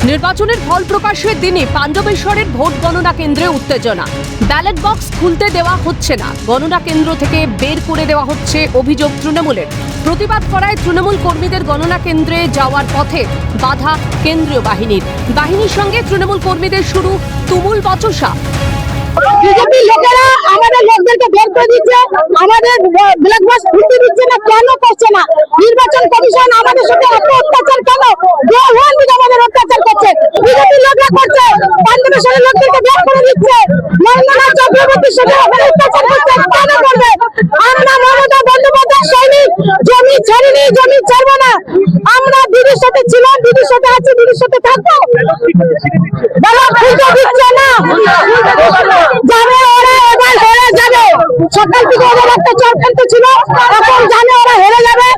নির্বাচনের ফল প্রকাশের দিনে পাণ্ডবেশ্বরের ভোট গণনা কেন্দ্রে উত্তেজনা। ব্যালট বক্স খুলতে দেওয়া হচ্ছে না, গণনা কেন্দ্র থেকে বের করে দেওয়া হচ্ছে অভিযোগ তৃণমূলের। প্রতিবাদ করায় তৃণমূল কর্মীদের গণনা কেন্দ্রে যাওয়ার পথে বাধা কেন্দ্রীয় বাহিনীর সঙ্গে তৃণমূল কর্মীদের শুরু তুমুল বচসা। বিজেপি লোকেরা আমাদের লোকদেরকে বের করে দিচ্ছে, আমাদের ব্ল্যাক বক্স খুলতে দিচ্ছে না। কেন করছে না? নির্বাচন কমিশন আমাদের সাথে এত অত্যাচার কেন? আমাদের অত্যাচার করছে, বিজেপি লোকরা করছে। পাণ্ডবেশ্বরের লোকদেরকে বের করে দিচ্ছে, নরেন্দ্র চক্রবর্তীর সাথে আমাদের অত্যাচার করছে। কেন করবে? আমরা মমতা বন্দ্যোপাধ্যায় সৈনিক, জমি ছাড়িনি, জমি ছাড়বো না। আমরা দিদির সাথে ছিলাম, দিদির সাথে আছি, দিদির সাথে থাকবো। বাবা খুলতে দিচ্ছে না, যাবে ওরা, এবার হেরে যাবে। সকাল থেকে ওদের একটা চক্রান্ত ছিল, এখন জানে ওরা হেরে যাবে।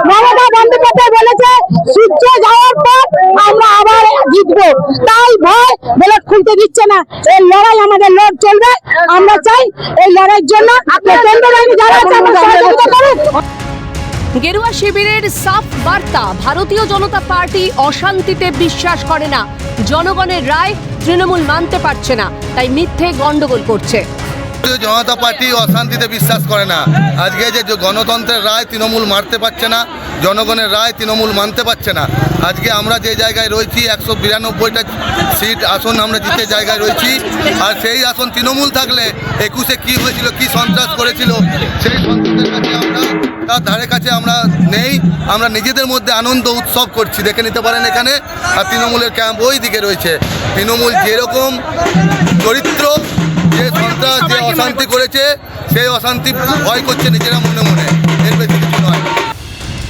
মমতা বন্দ্যোপাধ্যায় বলেছে সূর্য যাওয়ার পর আমরা আবার জিতবো, তাই ভয় ব্যালট খুলতে দিচ্ছে না। এই লড়াই আমাদের লড় চলবে। আমরা চাই এই লড়াইয়ের জন্য কেন্দ্র বাহিনী যারা আছে আমরা সহযোগিতা করুন। গেরুয়া শিবিরের সাফ বার্তা, ভারতীয় জনতা পার্টি অশান্তিতে বিশ্বাস করে না। জনগণের রায় তৃণমূল মানতে পারছে না, তাই মিথ্যে গন্ডগোল করছে। ভারতীয় জনতা পার্টি অশান্তিতে বিশ্বাস করে না। আজকে যে গণতন্ত্রের রায় তৃণমূল মানতে পারছে না, জনগণের রায় তৃণমূল মানতে পারছে না। আজকে আমরা যে জায়গায় রয়েছি 192টা সিট আসন আমরা জিতে জায়গায় রয়েছি, আর সেই আসন তৃণমূল থাকলে 21-এ কী হয়েছিল, কী সন্ত্রাস করেছিল, সেই সন্ত্রাসের কাছে আমরা তার ধারে কাছে আমরা নেই। আমরা নিজেদের মধ্যে আনন্দ উৎসব করছি, দেখে নিতে পারেন এখানে। আর তৃণমূলের ক্যাম্প ওই দিকে রয়েছে। তৃণমূল যেরকম চরিত্র, যে সন্ত্রাস, যে অশান্তি করেছে, সেই অশান্তি ভয় করছে নিজেরা মনে মনে, এর বেশি কিছু নয়।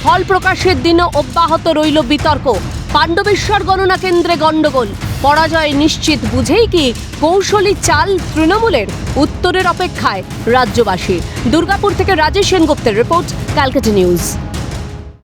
ফল প্রকাশের দিনও অব্যাহত রইল বিতর্ক। পাণ্ডবেশ্বর গণনা কেন্দ্রে গন্ডগোল, পরাজয় নিশ্চিত বুঝেই কি কৌশলী চাল তৃণমূলের? উত্তরের অপেক্ষায় রাজ্যবাসী। দুর্গাপুর থেকে রাজেশ সেনগুপ্তের রিপোর্ট, ক্যালকাটা নিউজ।